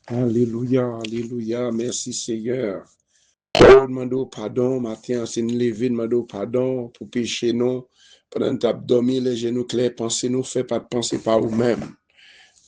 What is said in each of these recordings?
Alléluia, alléluia, merci Seigneur. Oh, demande pardon, matin, c'est nous lever, demande pardon pour pécher nous. Pendant que tu as dormi, les genoux clairs, pensez nous, fait pas de penser par vous-même.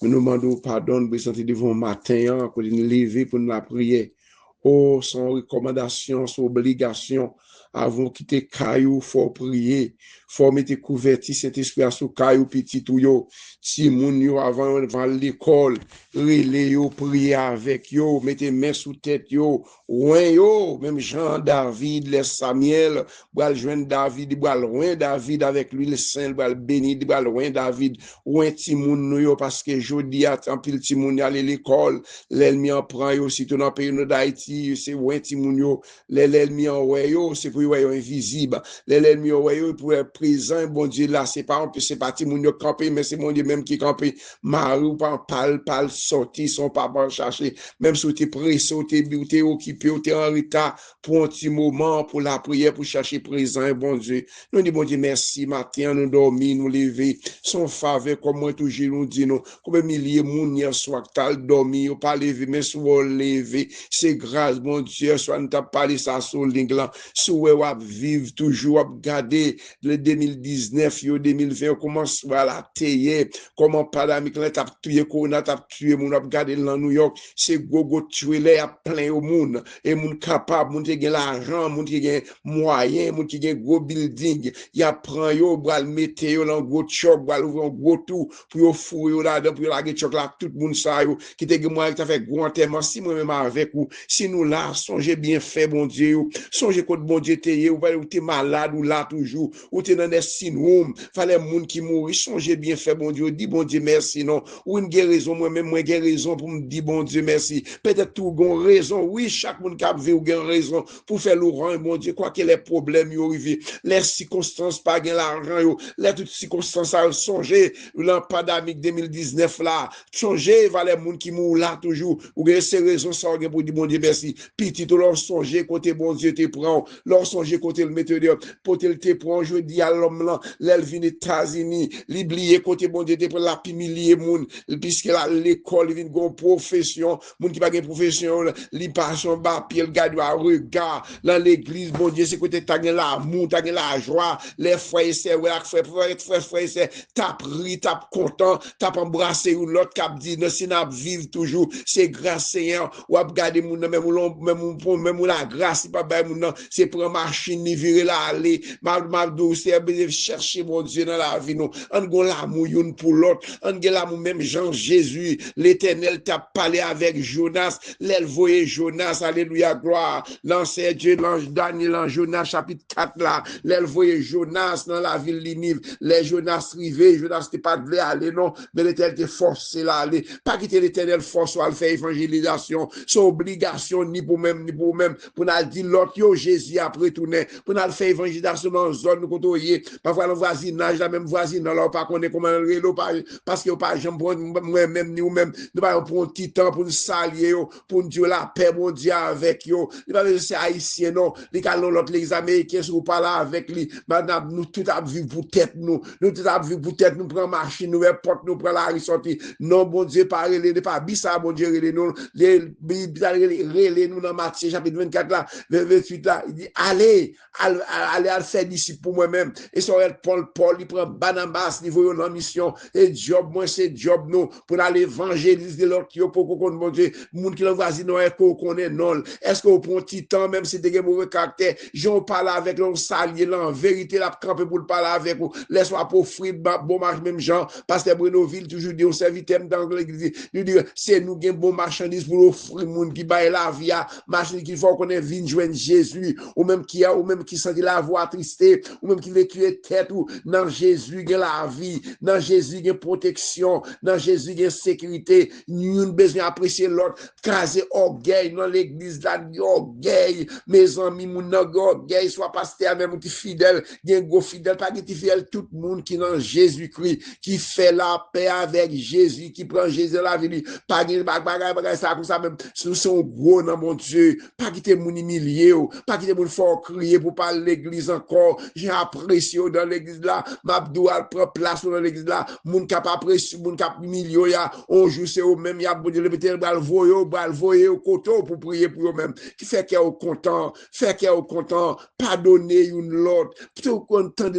Nous demandons pardon, nous présenter devant matin, pour nous lever, pour nous la prier. Oh, son recommandation, son obligation, avant quitter caillou, faut prier, faut mettre couverti cet esprit à sous caillou petit ou yo, si moun yo avant l'école, relé yo, prier avec yo, mettez main sous tête yo, ouin yo, même Jean David, les Samuel, bral joindre David, bral ouin David avec lui le saint, bral béni, bral ouin David, ouin ti moun nou yo, parce que jodi a tant pile ti moun aller l'école, l'ennemi en prend yo, si tout dans pays d'Haïti, c'est ouin ti moun yo, l'ennemi en ouais yo, c'est pour yo invisible, l'ennemi en ouais yo, pour être présent, bon Dieu là, c'est pas ti moun yo campé, mais c'est mon Dieu même qui campé, marou, pal, sorti, son papa chercher, même si tu es pressé, tu es occupé, tu es en retard pour un petit moment, pour la prière, pour chercher présent, bon Dieu. Nous disons, bon Dieu, merci, matin, nous dormir, nous lever, son faveur, comme moi toujours nous dit, nous, comme milliers de monde hier soir, t'as dormi, ou pas levé, mais soit levé, c'est grâce, bon Dieu, soit nous t'a parlé ça sur l'inglan, soit ou vivre toujours, ou garder le 2019, 2020, comment soit la théier, comment pandémique là t'a tué corona t'a tué moun a regardé dans New York c'est gogo tué là a plein au monde et moun capable moun qui gagne l'argent moun qui gagne moyen moun qui gagne gros building y a prend yo bral mettre yo dans gros choc bral ouvrir un gros tout pour yo fou yo là pour la choc là tout monde ça yo qui te gagne moyen qui t'a fait gros enterrement si moi même avec ou si nous là songez bien fait bon Dieu songez quand bon Dieu t'es ou t'es malade ou là toujours ou t'es dans des syndromes fallait monde qui mourir songez bien fait bon Dieu dit bon Dieu merci non ou une guérison moi-même moi guérison pour me dire bon Dieu merci peut-être tout gon raison oui chaque monde qui a vu ou raison pour faire l'orange bon Dieu quoi que les problèmes yo arrivé les circonstances pas gain l'argent yo les toutes circonstances à songer l'an pandémique 2019 là songer va les monde qui mourent là toujours ou gain ces raisons ça pour dire bon Dieu merci petit tout leur songer côté bon Dieu te prend leur songer côté le metteur pour te prend je dis à l'homme là l'elvin États-Unis l'oublier côté bon Dieu te prend la milliers moun puisque l'école vient gon profession moun qui pas une profession li pas son bas pied le gars doit regard dans l'église bon Dieu c'est côté t'as l'amour t'as la joie les frères c'est ouais frère c'est t'as pris t'as content t'as embrassé ou l'autre cap dit non si n'a vivre toujours c'est grâce Seigneur ou regarder moun même la grâce pas ba moun c'est prendre machine ni virer là aller ma douce chercher mon Dieu dans la vie nous on gon l'amour une pour l'autre on gon l'amour même Jean Jésus l'Éternel t'a parlé avec Jonas l'envoyé Jonas alléluia gloire l'ancien Dieu l'ange Daniel en Jonas chapitre 4 là l'envoyé Jonas dans la ville Ninive les Jonas rivé Jonas t'es pas de aller non mais l'Éternel t'est forcé là aller pas quitter l'Éternel force à faire évangélisation c'est obligation ni pour même pour nous dire l'autre yo Jésus après tourner pour nous faire évangélisation dans zone nous côtoyer parfois le voisinage la même voisine alors pas connaît comment le parce que pas jambe moi même ni ou même nous pas pour un petit temps pour nous saluer pour nous dire la paix mon Dieu avec yo il pas c'est haïtien non les calons l'autre les américains sont pas là avec lui madame nous tout a vu pour tête nous tout a vu pour tête nous prend machine nous porte nous prend la sortie non bon Dieu pas relé pas bissa bon Dieu relé nous relé nous dans Matthieu chapitre 24 là 28 là il dit allez faire disciple pour moi-même et ça Paul il prend Barnabas niveau dans mission et job moi c'est job nous pour aller évangéliser l'autre pour qu'on bon Dieu monde qui l'envoie non est qu'on connaît non est-ce qu'on prend petit temps même si des mauvais caractère j'en parle avec l'on salier là en vérité la camper pour parler avec vous laisse-moi pour frire bon marche même Jean pasteur Brenoville toujours dit on serviteur dans l'église il dit c'est nous gain bon marchandise pour offrir monde qui baille la vie marchandise qu'il faut qu'on ait vinn joindre Jésus ou même qui sent la voix tristée ou même qui veut tuer tête ou dans Jésus il y a la vie dans Jésus il y a protection dans Jésus il y a sécurité nous avons besoin d'apprécier l'autre craser orgueil dans l'église là orgueil mes amis mon orgueil soit pasteur même qui fidèle il y a un gros fidèle pas qui fidèle tout le monde qui dans Jésus-Christ qui fait la paix avec Jésus qui prend Jésus la vie pas bagay ça comme ça même sont gros dans mon Dieu pas quitter mon humilié pas quitter mon fort encore crier pour parler l'église encore. J'ai apprécié dans l'église là. M'abdou al prend place dans l'église là. Moun kap apprécié, moun kap milieu ya. On joue c'est eux même y a bon Dieu le péter bal voyer au coteau pour prier pour eux même. Qui fait qu'il est content, pardonner une l'autre. Plutôt qu'on entende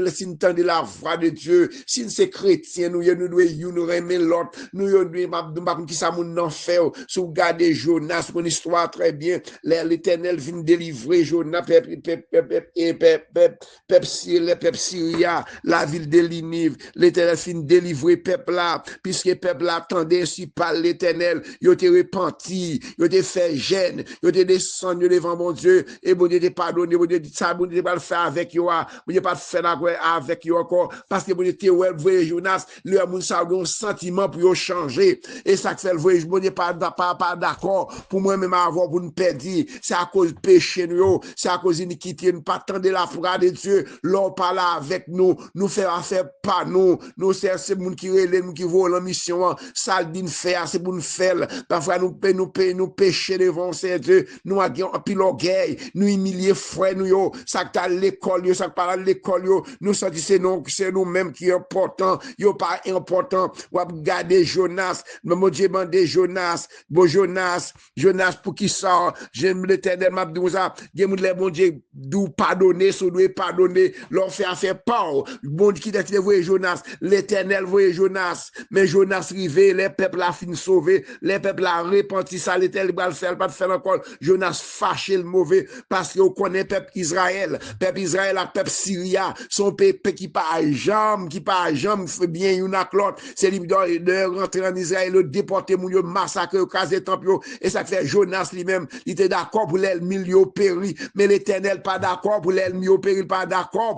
la voix de Dieu. Si c'est chrétien, nous devons aimer l'autre. Nous devons qui ça moun nan fait. Si vous regardez Jonas, mon histoire très bien. L'Éternel vient délivrer Jonas, peuple Syria, la ville de Ninive. L'Éternel vient délivrer peuple là, puisque peuple attendait ainsi par l'Éternel. Il était repenti, il était fait gêne, il était descendu devant mon Dieu, et bon Dieu te pardonné, bon Dieu dit ça, bon Dieu pas le faire avec yo, bon Dieu pas le faire avec yo encore, parce que bon Dieu te voyez Jonas, le moun sa un sentiment pour changer, et ça fait le voyage, bon Dieu pas d'accord, pour moi-même avoir pour nous perdre, c'est à cause péché nous, c'est à cause iniquité, nous pas attendre la foi de Dieu, l'on parle avec nous faire affaire pas nous c'est moun qui relève, nous qui vole en mission, ça le dit faire, c'est pour nous faire, parfois nous pécher devant c'est Dieu, nous avons un pile orgueil, nous humilier frère nous yo, ça que à l'école yo, ça que par l'école yo, nous senti c'est nous-mêmes qui est important, yo pas important, ou regarder Jonas, mon Dieu mandé Jonas, bon Jonas pour qui ça, j'aime l'Éternel m'a dit ça, bon Dieu d'où pardonner, so doit pardonner, leur faire pas, bon Dieu qui t'a voyé Jonas, l'Éternel voyé Jonas, mais Jonas rivé, les peuples a fini sauvé, les peuples a repenti ça, l'Éternel va le faire, pas de faire encore, Jonas fâché le mauvais, parce qu'on connaît peuple Israël à peuple Syria, son peuple qui pas jambe, fait bien une à l'autre, c'est lui de rentrer en Israël, le déporter, mon massacrer, caser temple, et ça fait Jonas lui-même, il était d'accord pour l'ennemi péri, mais l'Éternel pas d'accord pour l'ennemi péri, pas d'accord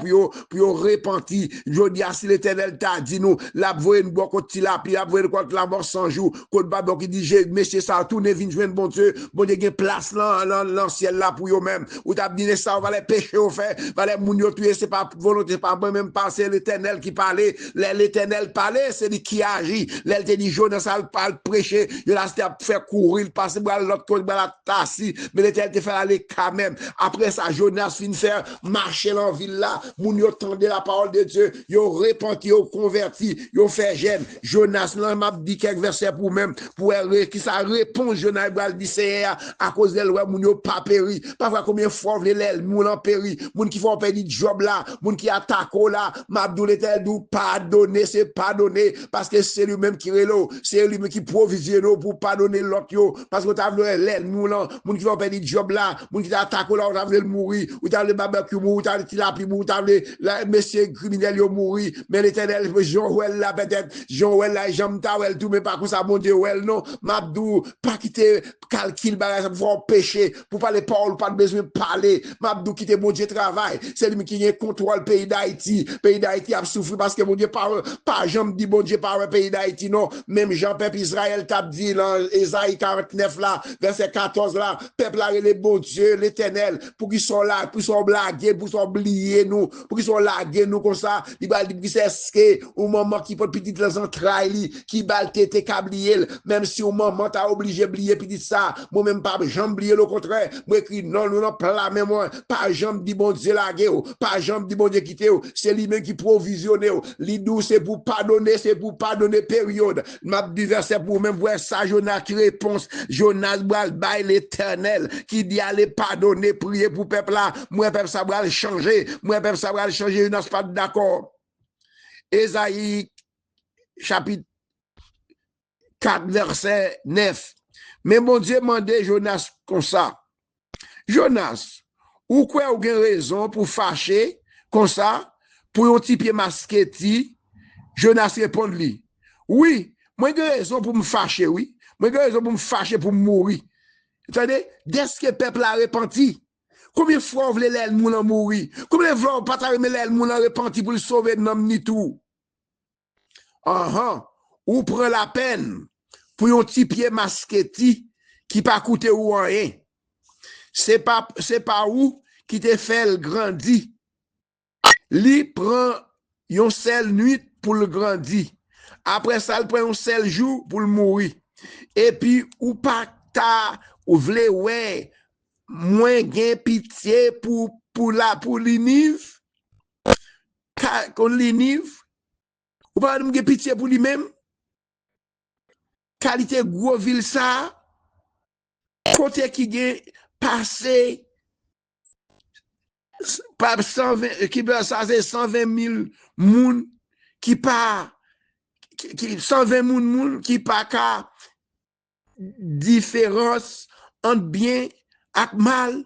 pour repentir. Je dis, si l'Éternel t'a dit nous, la voie une boîte contre la puis la voie contre la mort 100 jours, contre Babon qui dit, monsieur ça, tourne, vine, joindre bon Dieu, bon Dieu, il place dans l'ancien là pour eux-mêmes, ou t'as dit ça, on va les pécher au fait, va les mounio tuer, c'est pas volonté, pas moi-même passer l'Éternel qui parlait, l'Éternel parlait, c'est lui qui agit, l'Éternel dit, Jonas a pas prêcher, il a fait courir, il passe par l'autre côté, par la tasse, mais l'Éternel te fait aller quand même. Après ça, Jonas fin faire marcher dans la ville là, moun yo tendait la parole de Dieu, yo repenti, yo converti, yo fait gêne. Jonas là m'a dit quelques versets pour même pour qui ça répond Jonas il dit c'est à cause de l'ouest moun yo pas péri. Pas voir combien fois l'el moun en péri, moun qui font perdre job là, moun qui attaque là, m'a dit l'Éternel dou pardonner, c'est pardonner parce que c'est lui-même qui relo, c'est lui-même qui provisionne pour pardonner l'autre yo parce que t'as l'el moun qui font perdre job là, moun qui attaque là, on t'avait mourir, ou t'as le barbecue mourir, ou t'as le tilapi mourir, ou t'as le monsieur criminel yo mourir, mais l'Éternel Jean-Ouel là peut-être, Jean-Ouel là, Jean-Tawel tout, mais pas comme ça, mon Dieu, well, non, Mabdou, pas quitter calcul, pour pécher, pour parler parole, pas besoin de parler, Mabdou quitter mon Dieu travail, c'est lui qui contrôle le pays d'Haïti a souffert parce que mon Dieu, pas Jean dit bon Dieu, pas le pays d'Haïti, non, même Jean-Peuple Israël t'a dit dans Ésaïe 49 là, verset 14 là, peuple là, les bon Dieu, l'Éternel, pour qu'ils soient là, pour qu'ils soient blagués, pour qu'ils soient oubliés nous, pour qu'ils soient lagués nous comme ça, il va dire c'est ce que au moment qui peut petit les entrailles, qui balte tes câbliers, même si au moment t'as obligé oublier petit ça, moi même pas j'en oublier le contraire, moi écrit non pas même moi, pas jambe dit bon Dieu laguer, pas jambe dit bon Dieu quitter, c'est lui-même qui provisionne, l'idou c'est pour pardonner période, m'a dit verset pour même voir ça Jonas qui réponse, Jonas bail l'Éternel qui dit allez pardonner, prier pour peuple là, moi peuple ça va changer, je ne suis pas d'accord. Ésaïe chapitre 4 verset 9. Mais mon Dieu mandé Jonas comme ça. Jonas, ou quoi ou gen raison pour fâcher comme ça, pour un petit pied masqué, Jonas répond lui. Oui, moi j'ai raison pour me fâcher, oui. Moi j'ai raison pour me fâcher pour mourir. Attendez, dès que le peuple a repenti, combien de fois vous voulez l'elle moun mourir? Combien de fois vous pas l'elle moun repenti pour le sauver de nom ni tout? Ou prend la peine pour un petit pied masqué qui pas coûter ou rien. C'est pas où qui te fait grandir. Li prend une seule nuit pour le grandir. Après ça, il prend un seul jour pour le mourir. Et puis, ou pas ta, ou vle ouais, moins gain pitié pour pour l'iniv, qu'on l'iniv, ou pas de pitié pour lui-même, qualité gros ville ça, côté qui est passé, par 120, qui peut ça 120 000 moun, qui pas, 120 moun qui pas qu'à différence entre bien et mal,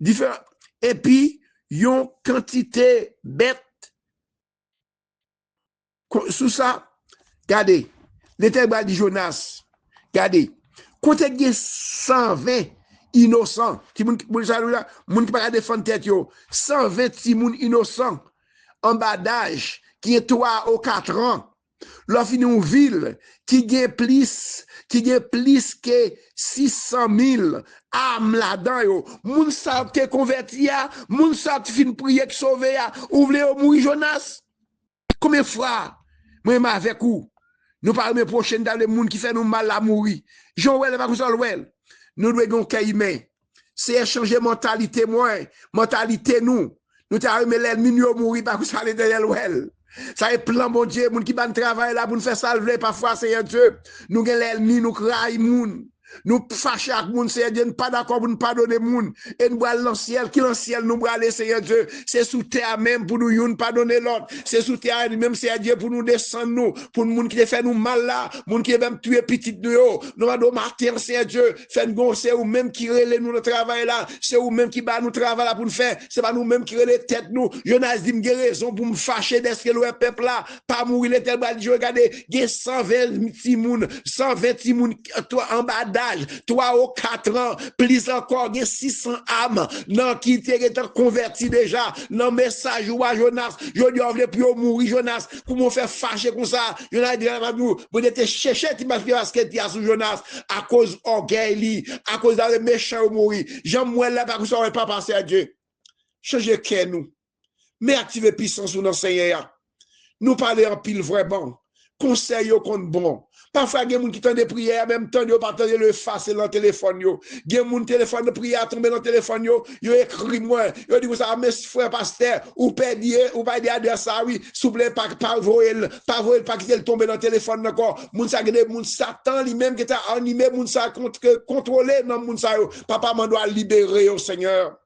différent. Et puis, yon quantité bête, sous ça, regardez, l'Éternel dit Jonas, regardez, quand il y a 120 innocents, qui moun qui pas défendre tête yo, 120 si moun innocents en bas d'âge, qui est 3 ou 4 ans, l'on finit une ville qui gagne plus que 600 000 âmes là-dedans yo. Moun sa te converti ya, moun sa te fin prier qui sauve ya, ouvre au mourir Jonas. Combien de fois, moi avec vous, nous parlons prochaine dans le monde qui fait nous mal à mourir. Jean-Wel va vous en nous devons gagner. C'est changer mentalité mentalité nous. Nous t'arrêtons l'ennemi nous mourir parce que ça allait derrière l'ouel. Ça est plan bon Dieu, moun qui ban travail là pour nous faire salver parfois Seigneur Dieu. Nous gagne l'ennemi nous craille moun. Nous fâchons avec moun Seigneur Dieu, nous pas d'accord pour nous pardonner moun et nous allons dans le ciel, qui dans le ciel nous aller Seigneur Dieu, c'est sous terre même pour nous yon pardonner l'autre, c'est sous terre même Seigneur Dieu pour nous descendre nous, pour moun qui fait nous mal là, moun qui même tuer petit nous, nous allons martyr Seigneur Dieu, fait nous c'est ou même qui relève nous le travail là, c'est ou même qui bat nous travail là pour nous faire, c'est pas nous même qui relève tête nous. Jonas dit me raison pour me fâcher d'est-ce que le peuple là pas mourir l'éternel Dieu regardez, il y a 120 timoun, 120 timoun toi en bas 3 ou 4 ans, plus encore, il y a 600 âmes, non, qui étaient convertis déjà, non, message ou à Jonas, je dis, on veut plus mourir, Jonas, comment faire fâcher comme ça, Jonas dit, vous êtes cherché, tu m'as fait parce que tu as sous Jonas, à cause orgueil, à cause d'un méchant ou mourir, j'aime là, parce que ça ne va pas passer à Dieu. Changez que nous, mais activez puissance ou non, Seigneur, nous parler en pile vraiment, conseil au compte bon. Parfois, il y a des gens qui tendent des prières, en même temps, ils pas tendre le face dans le téléphone. Il y a des gens qui téléphone de prière tomber dans le téléphone, ils écrit moi, ils disent ça, mes frères pasteurs, ou pas dire ça, oui, s'il vous plaît, pas voyer, pas quitter le tomber dans le téléphone encore. Moun sa gade, moun Satan lui-même qui t'a animé, moun sa contrôler dans moun sa yo. Papa m'en doit libérer au Seigneur.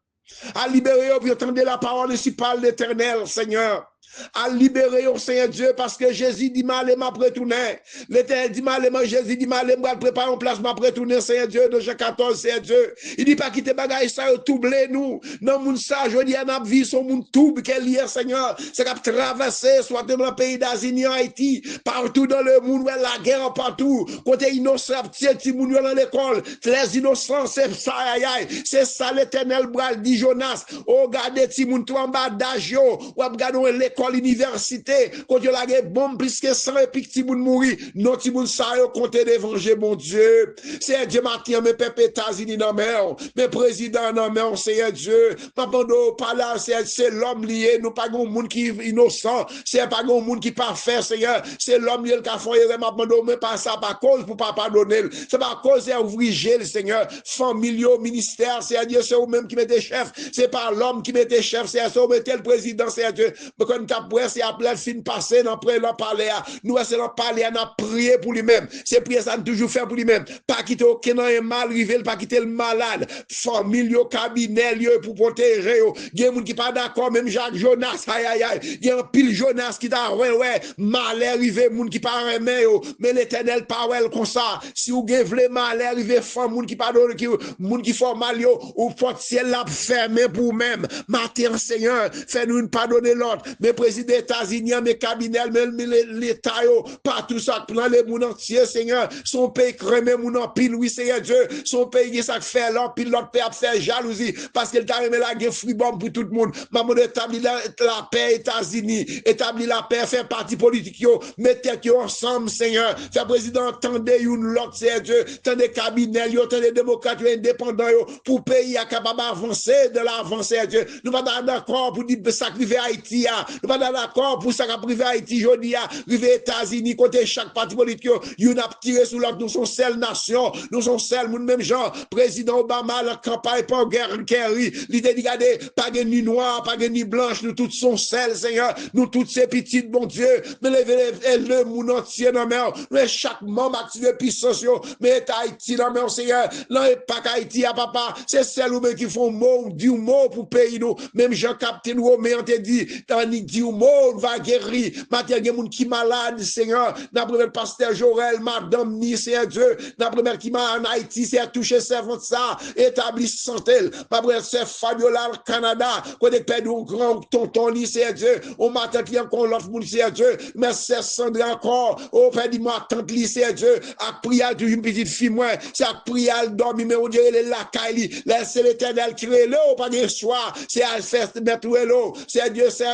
À libérer, puis entendre la parole ici par l'Éternel, Seigneur. À libérer au Seigneur Dieu parce que Jésus dit mal m'a retourné. L'Éternel dit mal Jésus dit mal m'a préparer une place m'a retourné Seigneur Dieu de Jean 14 Seigneur Dieu. Il dit pas quitter bagaille ça toubler nous. Non moun ça je dis n'a vie son moun toub qu'elle lié Seigneur. C'est qu'a traverser soit dans le pays d'Asie en Haïti, partout dans le monde la guerre partout. Côté innocent petit moun dans l'école, les innocents c'est ça c'est ça l'Éternel bral dit Jonas. Oh regardez ti moun tout en bas d'âge yo, ou regardez l'école l'université, quand il y a des bombes plus que 100 et puis que moun mourir, non ti moun sa yo compter d'évangile mon Dieu. C'est Dieu matin mes peuple États-Unis dans mer, mes présidents dans mer, c'est Dieu. Papa do pas là c'est l'homme lié, nous pas gon monde qui innocent, c'est pas gon monde qui parfait Seigneur, c'est l'homme lié qui a fait erreur mais pas ça par cause pour pas pardonner. C'est pas cause c'est ouvrier le Seigneur, familiaux ministère, c'est Dieu c'est vous même qui mettez chef, c'est pas l'homme qui mettez chef, c'est vous mettez le président c'est Dieu. Après, c'est après le film passé, dans le palais, nous, c'est dans le palais, on a prié pour lui-même. C'est prier ça, toujours faire pour lui-même. Pas quitter aucun mal rivé, pas quitter le malade. Famille, cabinet, pour protéger. Il y a des gens qui pas d'accord, même Jacques Jonas, il y a un pile Jonas qui t'a, mal arrivé, moun qui pas remet, mais l'éternel parle comme ça. Si vous voulez mal arrivé, femme, moun qui pas donne, moun qui font mal, ou porte ciel là fermé pour vous-même. Matin, Seigneur, fais-nous une pardonner l'autre. Mais président États-Unis, mes cabinets, même l'État, partout ça, prend les moun entiers, Seigneur, son pays crémé moun en pile, oui, Seigneur Dieu, son pays, ça fait l'autre, puis l'autre pays a fait jalousie, parce qu'il t'a remis la guerre free bomb pour tout le monde. Maman, établit la paix États-Unis, établit la paix, fait parti politique, mettez yo ensemble, Seigneur, fait président, tendez une l'autre, Seigneur Dieu, tendez cabinets, tendez démocrates, indépendants, pour pays, capable d'avancer de l'avant, Seigneur Dieu. Nous pas d'accord pour dire sacrifier Haïti, Nous pas d'accord pour ça qu'a privé Haïti, Jodia, privé États-Unis, côté chaque parti politique, nous a tiré sur l'autre, nous sommes seule nation, nous sommes seul, nous même gens, président Obama, la campagne pas guerre, Kerry, l'idée de regarder, pas de ni noir, pas de ni blanche, nous tous sommes seuls, Seigneur, nous toutes ces petites, bon Dieu, mais le monde entier dans mer, mais chaque membre active puissance, mais Haïti dans mer, Seigneur, non, et pas qu'Haïti à papa, c'est celle où qui font mot, dit mot pour pays nous, même Jean Captain Romain, on te dit, tandis dit mot, va guérir, matin, il y a des gens qui malade, Seigneur, n'a pas pasteur Jorel, madame ni, c'est Dieu, n'a pas qui m'a en Haïti, c'est touché servant ça, établi santé, ma brère, c'est Fabiola, Canada, qu'on est perdu un grand tonton, ni, c'est Dieu, on m'a qui encore l'autre monde, c'est Dieu, mais c'est Sandra encore, au père dit moi, tante li, c'est Dieu, à prière d'une petite fille, moi, c'est à prière dormir, mais on dirait les lacailles, c'est l'éternel qui est là, pas de soir, c'est à faire mettre l'eau, c'est Dieu, c'est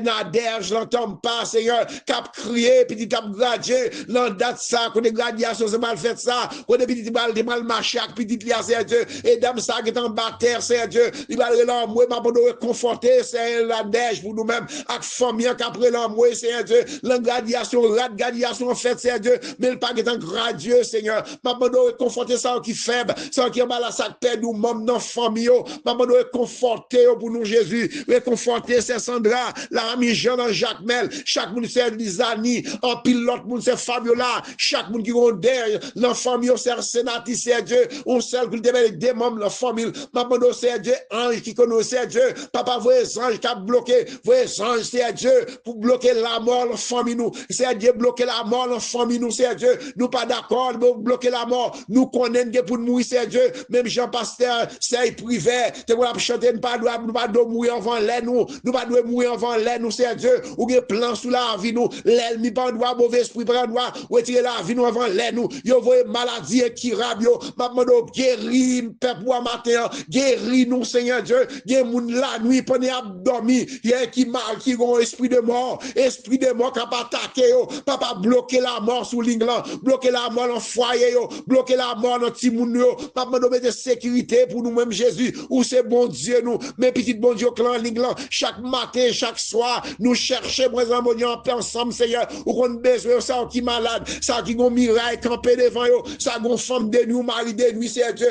Nader, je l'entends pas, Seigneur, cap crier, petit cap gradé, l'endate ça, qu'on est gladiation, c'est mal fait ça, qu'on est petit mal marché, petit lias, c'est Dieu, et dame ça qui est en bataire, c'est Dieu, il va là, moi, ma bonne conforter, c'est la neige pour nous-mêmes, avec famille, qu'après l'amour, c'est Dieu, l'engradation, radgadiation, en fait, c'est Dieu, mais le pas est en gradieux, Seigneur, ma bonne conforter ça qui est faible, ça qui est mal à sa paix, nous, même dans famille, ma bonne conforter pour nous, Jésus, réconforter, c'est Sandra, la amie Jean, Jacques Mel, chaque monde, c'est Lisani, en pilote, monde, c'est Fabiola, chaque monde qui est derrière, la famille, c'est Sénatis, c'est Dieu, on sait que des membres, la famille, ma bonne c'est Dieu, ange qui connaissait Dieu, papa, voyez ange qui a bloqué, voyez ange, c'est Dieu, pour bloquer la mort, la famille, nous, c'est Dieu, bloquer la mort, la famille, nous, c'est Dieu, nous pas d'accord, mais bloquer la mort, nous connaissons que pour mourir, c'est Dieu, même Jean Pasteur, c'est privé, te voilà chanter, nous pas mourir avant l'air, nous pas mourir avant l'air, nous, c'est Dieu, ou des plans sous la vie, nous, l'ennemi pas droit, mauvais esprit, pas droit, retirer la vie, nous, avant l'air, nous, yo, voyez maladie, qui rab, yo, maman, guéri, peuple, matin, guéri, nous, Seigneur Dieu, y'a moun la nuit, pendant abdomi, y'a qui mal, qui ont esprit de mort, qui a pas attaqué, yo, papa, bloquer la mort sous l'inglan, bloquer la mort dans le foyer, yo, bloquer la mort dans Timoun, yo, papa, nous mettre sécurité pour nous-mêmes, Jésus, ou c'est bon Dieu, nous, mais petit bon Dieu, clan l'inglan, chaque matin, chaque soir, nous cherchons, moi, en bon en paix ensemble, Seigneur, ou qu'on besoin, ça qui malade, ça qui ont miraille, campé devant, yo, ça qui ont femme de nuit, mari de nuit, c'est Dieu,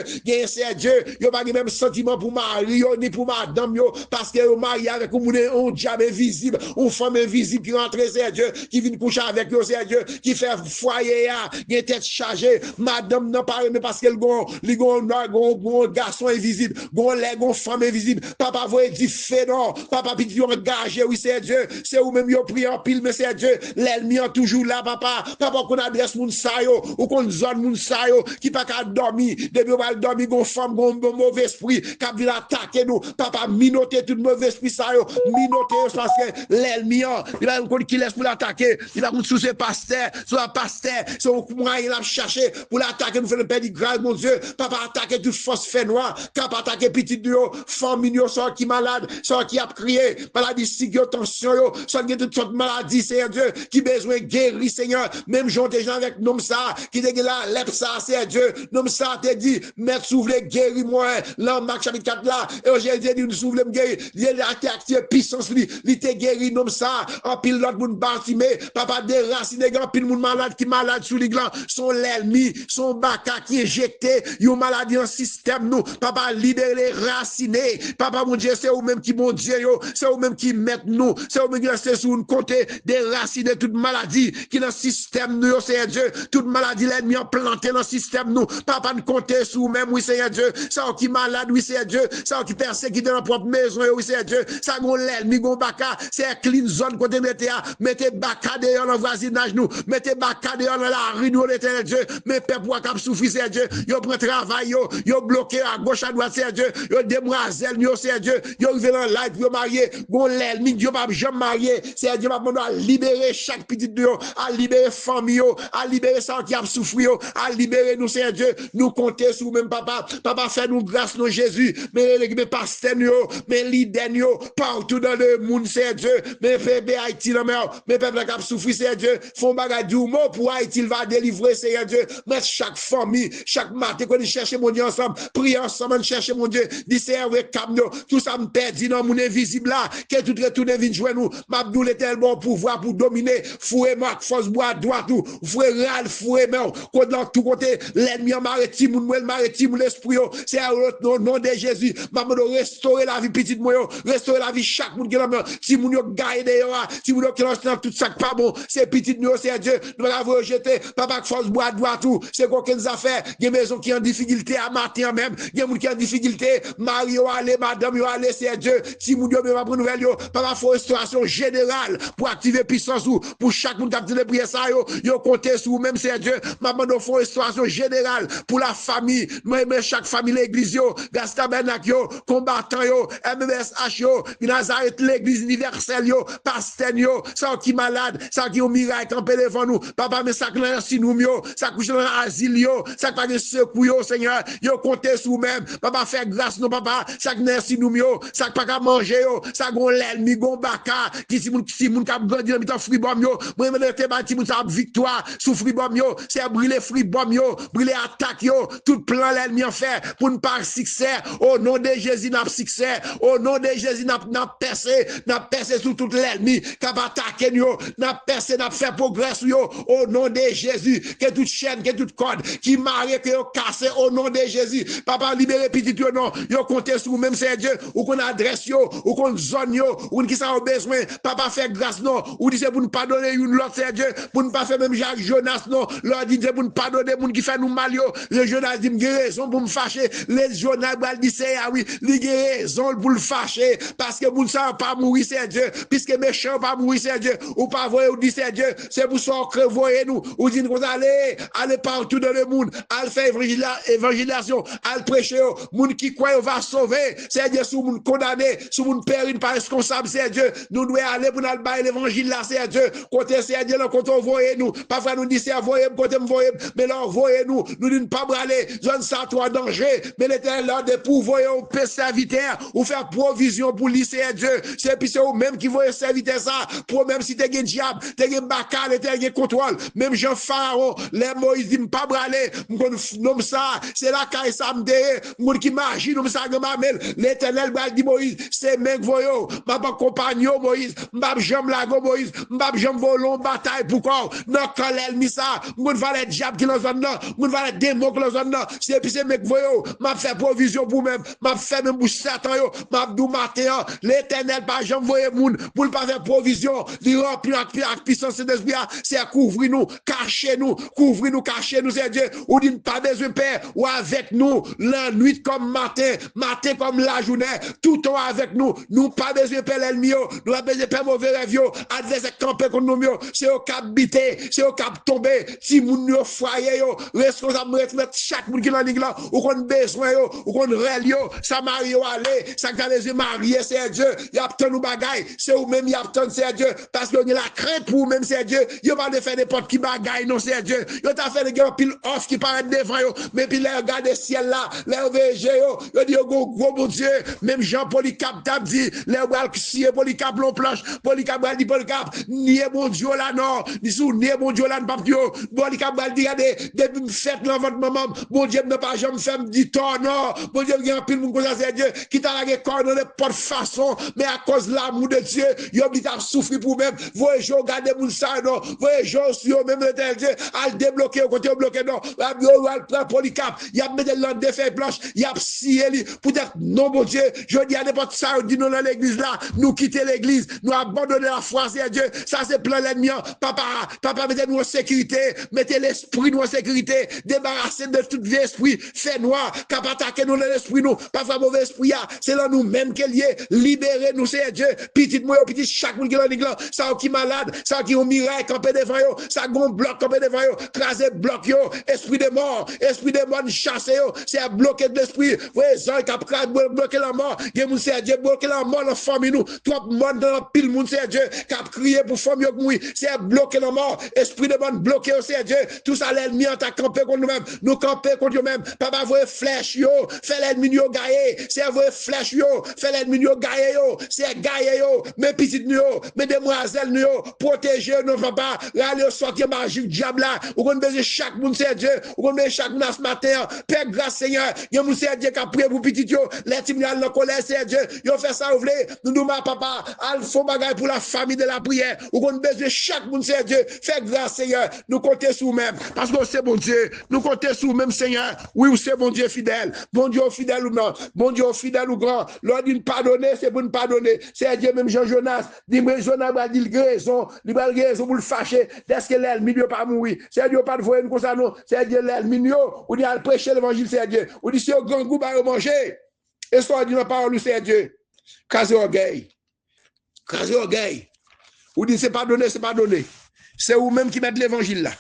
c'est Dieu, yo, pas même sentiment pour mari, yo, ni pour madame, yo, parce que yo, marié avec un diable invisible, une femme invisible qui rentre, c'est Dieu, qui vient coucher avec yo, c'est Dieu, qui fait foyer, qui tête chargée, madame n'a pas aimé parce qu'elle gon garçon invisible, gon femme invisible, papa voyez dit fait non, papa puis engagé, oui, c'est Dieu, c'est ou même yo pris en pile, mais c'est Dieu, l'ennemi est toujours là, papa qu'on adresse moun sa yo, ou qu'on zone moun sa yo, qui pas qu'à dormir, depuis on va dormir, gon femme, gon mauvais esprit, qui vient attaquer nous, papa, minoter tout mauvais esprit ça yo, minoter parce que l'ennemi, il va nous qui laisse pour l'attaquer, il va nous sous ce pasteur, son moyen à chercher pour l'attaquer, nous faire le père grâce, mon Dieu, papa, attaquer toute force fait noir, cap attaquer petit duo, famille, soit qui malade, soit qui a crié, maladie, sigio, tension, soit qui toute sorte de maladie, Seigneur Dieu, qui besoin guérir, Seigneur, même gens des gens avec nom ça, qui dégage là, lève ça, Seigneur Dieu, nom ça, te dit, maître, s'ouvre, guéris-moi, là, Marc chapitre 4 là, et j'ai dit, nous s'ouvre, guérir, il a activé puissance, il te guéri, nom ça, en pile l'autre monde bâtimé, papa déraciné, en pile monde malade, qui malade sous les glands, son l'ennemi, son baka qui éjecté, yon maladie en système, nous, papa libéré, raciné, papa mon Dieu, c'est ou même qui mon Dieu, c'est ou même qui met nous, c'est ou même qui reste sur une côté, déraciner toute maladie, qui dans le système, nous, c'est Dieu, toute maladie, l'ennemi a planté dans le système, nous, papa nous compter sur même, oui, c'est Dieu, ça qui malade, oui, c'est Dieu, ça qui persécute dans la propre maison, oui, c'est Dieu, ça gon l'ennemi, gon baka, c'est clean zone, côté mettez baka dehors dans le voisinage, nous, mettez baka dehors dans la rue, nous, l'éternel Dieu, mais peuple, cap souffrir, c'est Dieu, yo prend travail, yo bloqué à gauche, à droite, c'est Dieu, yo demoiselle, yo, c'est Dieu, yo rivé dans light, yo marié, gon l'ennemi, Dieu, pas jamais marié, c'est Dieu, pas libérer chaque petit Dieu, à libérer famille, à libérer ça qui a souffert, à libérer nous, c'est Dieu, nous compter sur même papa, fait nous grâce, nous, Jésus, mais les pasteurs, mais leaders, partout dans le monde, c'est Dieu, mais bébé Haïti, mais peuple qui a souffert, c'est Dieu, font bagage du mot pour Haïti, il va délivrer, c'est Dieu, mais chaque famille, chaque matin, quand ils cherchent mon Dieu ensemble, prier ensemble, chercher mon Dieu, discerner camion, tout ça me perd perdu dans mon invisible là, que tout retourne vient jouer nous. M'abdou l'éternel bon pouvoir pour dominer, fouet marque, force bois, droite tout, fouet ral, fouet main, contre dans tout côté, l'ennemi en maritime, le maritime, l'esprit, c'est à nom de Jésus. Maman, restaurer la vie petite moi, restaurer la vie chaque monde qui est là, si moun yo gagne d'ailleurs, si moun yo qui lance tout ça pas bon, c'est petite nous, c'est Dieu, nous l'avons rejeté, papa force bois, droite tout, c'est quoi qu'elles affaires, il y a maison qui en difficulté à matin même, il y a moun qui en difficulté, Mario allez, madame yo allez, c'est Dieu, si moun yo même après nouvelle yo, papa faut restauration générale pour activer puissance ou pour chaque monde qui a dit les prières ça yo compter sur même c'est Dieu, maman nous faut restauration générale pour la famille, moi chaque famille l'église yo, Gastabernac yo, combattant yo, MMSH yo, Nazareth l'église universelle yo, pasteur yo, ça qui malade, ça qui au miracle campé devant nous, papa mais ça qui dans si nous yo, ça couche dans l'asile yo, ça qui pas de secours yo Seigneur, yo compter sur même, papa faire grâce non papa, ça qui dans si nous yo, ça qui pas qu'à manger yo, ça gon l'ennemi gon baka, qui si moun k'ap grandi dans mitan fribom yo, moi me te bâti moun ça victoire sous fribom yo, c'est brûler fribom yo, brûler attaque yo, tout plan l'ennemi en fait pour ne pas succès, au nom de Jésus n'a succès, au nom de Jésus n'a percé sous tout l'ennemi, qui va attaquer nous, n'a percé, n'a fait progrès yo, au nom de Jésus, que toute chaîne, que toute corde, qui marie, que yo cassé, au nom de Jésus, papa libéré petit yo non, yo comptez sur même c'est Dieu, ou qu'on adresse yo, ou qu'on zone yo, ou qui ça a besoin, papa fait grâce non, ou dit c'est pour ne pardonner une l'autre c'est Dieu, pour ne pas faire même Jacques Jonas non, leur dit c'est pour ne pardonner moun qui fait nous mal yo, le Jonas dit m'gé raison pour me fâcher, les Jonas bal dit c'est ah oui, li raison pour le fâcher, parce que moun ça pas mourir c'est Dieu, puisque méchant pas mourir c'est Dieu, ou pas voyer ou dit c'est Dieu, c'est pour ça que voyez nous, ou dit qu'on allez partout dans le monde, à faire évangélisation, à prêcher, moun qui croit va sauver, c'est Dieu sous moun condamné, sous moun péril pas responsable c'est Dieu, nous devons aller pour nous bailler l'évangile là c'est Dieu, côté c'est Dieu là côté voyez nous, parfois nous dit c'est voyez côté voyez, mais là voyez nous ne pas braler, zone ça toi danger, mais l'éternel là de pour voyer au serviteur ou faire provision pour lui c'est Dieu, c'est puis c'est eux même qui voient serviteur ça, pour même si t'es un diable, t'es un bacal, t'es un contrôle, même Jean Pharaon, les Moïse dit pas braler, nom ça, c'est la caille ça me moun qui imagine nom ça gamel, l'éternel dit Moïse, c'est mec voyo, ma compagnon Moïse, m'bab jambe lago Moïse, m'bab jambe volon bataille pourquoi non quand l'ennemi ça, moun va les diable qui dans zone là, moun va les démons qui dans zone là, c'est puis c'est mec voyo, m'a fait provision pour même, m'a fait même pour Satan yo, m'a dou matin, l'éternel pas jambe voyer moun pour pas faire provision, li remplir avec puissance d'esprit, c'est couvrir nous, cacher nous, c'est Dieu, ou dit pas besoin père, ou avec nous, la nuit comme matin comme la journée, tout le temps avec nous pas besoin père l'ennemi, nous pas besoin père mauvais rêve yo, adversaire camper contre nous c'est au cap bité, c'est au cap tomber, si moun yo foyer yo, responsable retraite chaque moun qui dans l'église là, ou qu'on besoin yo, ou qu'on rel yo, ça marie yo aller, ça quand les mariés c'est Dieu, y a tant nous bagaille, c'est ou même y a tant c'est Dieu, parce que y a la crainte pour même c'est Dieu, yo pas de faire n'importe qui bagaille non c'est Dieu, yo t'a fait des pile off qui paraît devant yo, mais puis les regarder ciel là, les VG yo dit gros bon Dieu, même Jean Polycarpe t'a dit, les bral qui Polycarpe l'on planche, Polycarpe bral dit Polycarpe, ni bon Dieu là non, ni sou ni bon Dieu là pas yo, Polycarpe bral dit regardez, depuis me fête dans votre maman, bon Dieu ne pas jamais faire dit tort non, bon Dieu il y a pile moun comme ça c'est Dieu qui t'a la corps dans n'importe façon, mais à cause de l'amour de Dieu, yo obligé à souffrir pour même, voyez je regarder moun ça non, voyez je sur même le Dieu, à débloquer côté bloqué non, prend Polycarpe, il a mis des feuilles blanches, il a scié pour dire non bon Dieu, je dis à n'importe ça, dit non dans l'église là, nous quitter l'église, nous abandonner la foi c'est Dieu, ça c'est plein l'ennemi, papa mettez-nous en sécurité, mettez l'esprit nous en sécurité, débarrassez de tout vieux esprit, fait noir, cap attaquer nous l'esprit nous, parfois mauvais esprit c'est là nous même qu'elle est, libérez nous c'est Dieu, petit moi petit chaque monde qui dans l'église, ça qui malade, ça qui au miracle campé devant yo, ça gon bloc campé devant yo, craser bloc yo, esprit de mort chassé yo, c'est à bloquer de l'esprit, ouais ça qui a bloqué la mort, que moun c'est Dieu bloquer la mort dans famille nous, trop monde dans pile moun c'est Dieu, qui a crié pour famille mourir, c'est à bloquer la mort, esprit de mort bloqué c'est Dieu, tout ça l'ennemi en t'a campé contre nous-mêmes, nous camper contre nous-mêmes, papa voyer flèche yo, fait l'ennemi yo gailler, c'est voyer flèche yo, fait l'ennemi yo gailler yo, c'est gailler yo, mes petites yo, mes demoiselles yo, protéger nos papa, aller sortir magique diable là, ou qu'on besoin chaque monde c'est Dieu, ou qu'on chaque monde ce matin, Père grâce Seigneur, il y a moun c'est Dieu qui a prié pour petit yo, les timnal dans colère c'est Seigneur Dieu, yo fait ça, vous voulez, nous nous, ma papa, al font bagay pour la famille de la prière, ou qu'on besoin chaque monde, Seigneur Dieu, fait grâce, Seigneur, nous comptons sur nous-mêmes, parce que c'est bon Dieu, nous comptons sur nous-mêmes, Seigneur, oui, c'est bon Dieu fidèle, bon Dieu fidèle ou non, bon Dieu fidèle ou grand, l'on dit pardonner, c'est pour nous pardonner, c'est Dieu même Jean-Jonas, dit, mais Jonas va dire raison, il va raison pour le fâcher, est-ce que l'ennemi ne pas mourir, c'est Dieu pas de voir comme ça, non, c'est Dieu l'ennemi, ou dit à prêcher l'évangile, c'est Dieu, ou dit si au grand goût, va manger, et soit dit la parole, c'est Dieu, casé orgueil, ou dit c'est pas donné, c'est vous-même qui mettez l'évangile là,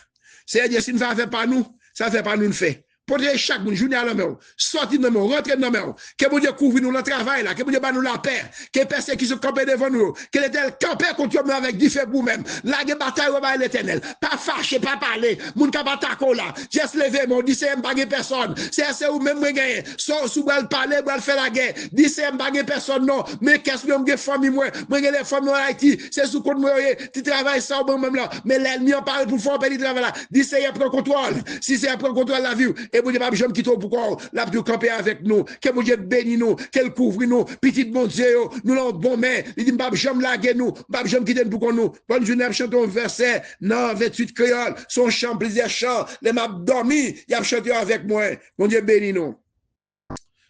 c'est Dieu, si ne fait pas nous, ça fait pas nous le fait. Protéger chaque journée à la main, sortir de la main, rentrer de la main, que bon Dieu couvre nous le travail là, que bon Dieu bat nous la paix, que personne qui se campe devant nous, que l'éternel campe contre nous avec du fait vous-même, la bataille va l'éternel, pas fâché, pas parler, moun ka batako là, juste lever mon, dit c'est m'baguer personne, c'est vous même gagner, sous bal parler, bal faire la guerre, dit c'est m'baguer personne non, mais qu'est-ce que m'gagne famille moi les familles en Haïti, c'est sous compte moi, tu travailles ça au même là, mais l'ennemi en parle pour faire payer travail là, dit c'est prend contrôle, si c'est prend contrôle la vie, et vous dites, pas jamais quitter pourquoi la Dieu camper avec nous, que mon Dieu bénisse nous, qu'elle couvre nous, petit mon Dieu, nous l'avons bon mais, il dit, pas jamais laguer nous, pas jamais quitter pour nous. Bonne journée, chantons verset, non, 28 créole, son chant, plaisir chant, les m'a dormi, il a chanté avec moi, mon Dieu bénisse nous.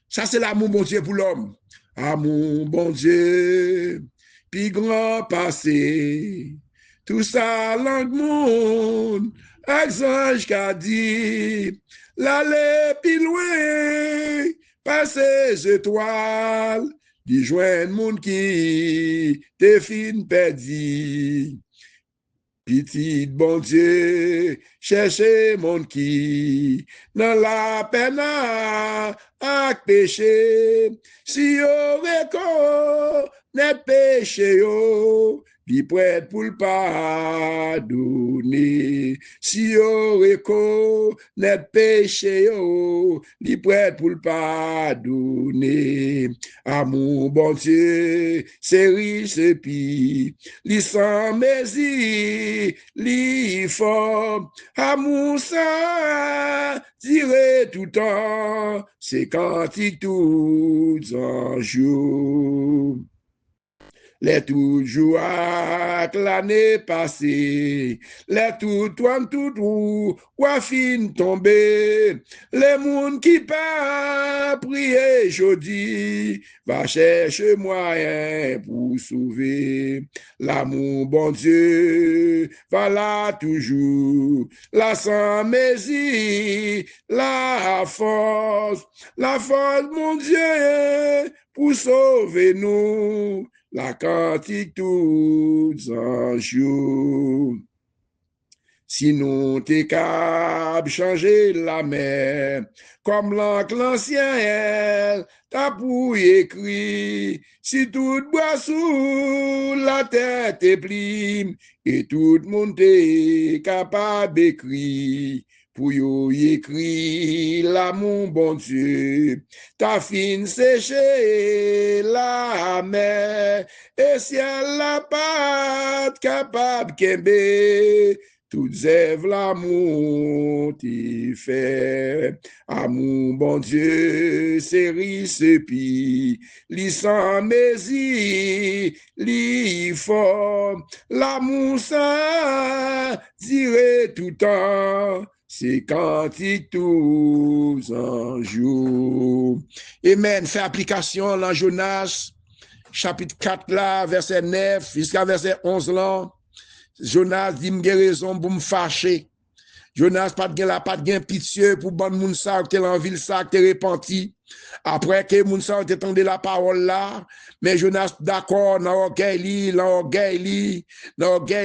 Ça, c'est l'amour, mon Dieu, pour l'homme. Amour, bon Dieu, puis grand passé, tout ça, langue monde, exange qu'a dit, l'aller plus loin, passer les étoiles, d'y joindre monde qui te fin perdu. Petit bon Dieu, cherchez monde qui, dans la peine à péché, si yo reconnaît péché yo, li prête pour le pardonner. Si yo reconnaît péché yo, li prête pour le pardonner. Amour bon Dieu, c'est riche et puis, li sans mesure, li fort. Amour ça, dirait tout temps, c'est cantique tout en jour. Les toujours l'année passée, les tout quoi fin tomber, les moun qui pas prier jeudi, va chercher moyen pour sauver, l'amour bon Dieu, va là toujours, la sans mesure, la force mon Dieu, pour sauver nous, la cantique tous en jour. Si nous t'es capable changer la mer, comme l'ancien elle, t'as pour écrit, si tout bois sous la terre t'es plie, et tout le monde t'es capable d'écrire, pour y écrire l'amour bon Dieu, ta fin séché la mer, et si elle n'a pas capable qu'aimer, toutes œuvres l'amour t'y fait. Amour bon Dieu, c'est riche et puis, li sans mesure, li fort, l'amour ça dirait tout temps. C'est cantique tous en jour. Amen. Fait application dans Jonas, chapitre 4 là, verset 9 jusqu'à verset 11 là. Jonas dit m'ge raison pour me fâcher. Jonas pas de pitié pour bon moun sa qui en ville ça qui repenti. Après que moun sa entendu la parole là, mais Jonas d'accord dans orgueil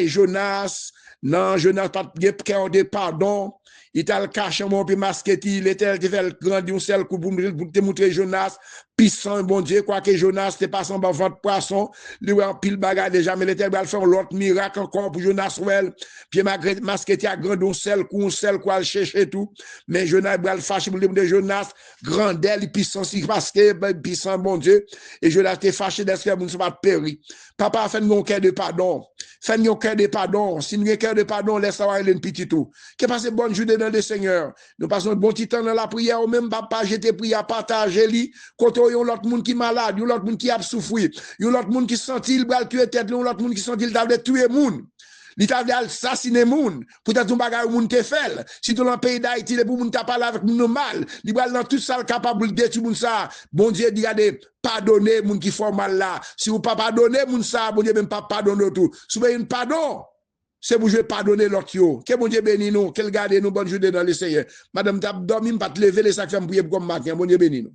Jonas, non Jonas pas de cœur de pardon. Il t'a le caché mon puis masqué il était te fait grandir un seul coup pour te montrer Jonas puissant bon Dieu quoi que Jonas t'es pas sans ventre poisson lui en pile bagarre déjà mais l'éternel va faire l'autre miracle encore pour Jonas well puis masqué a grand un seul coup à chercher tout mais Jonas va le fâcher pour de Jonas grandel puissant si parce que puissant bon Dieu et Jonas t'es fâché d'être que nous pas péri papa fait mon cœur de pardon fait mon cœur de pardon si nous cœur de pardon laisse avoir une petit tout que passe bonne journée dans le Seigneur nous passons un bon petit temps dans la prière ou même pas jeter prière partager li côté yon l'autre monde qui malade, yon l'autre monde qui a souffert, yon l'autre monde qui senti il va tuer tête, yon l'autre monde qui senti il va tuer monde. Il t'a assassiné moun, peut-être un bagage moun te fait. Si tu dans le pays d'Haïti, les moun t'a parlé avec moun normal, il va dans tout ça capable de détruire moun ça. Bon Dieu dit regardez, pardonnez moun qui font mal là. Si vous pas pardonner moun ça, bon Dieu même pas pardonner tout. Si vous avez un pardon, c'est pour je pardonner l'autre yo. Que bon Dieu bénisse nous, qu'elle garde nous bonne journée dans le Seigneur. Madame t'a dormi, pas te lever les sacs pour prier comme matin, bon Dieu bénisse nous.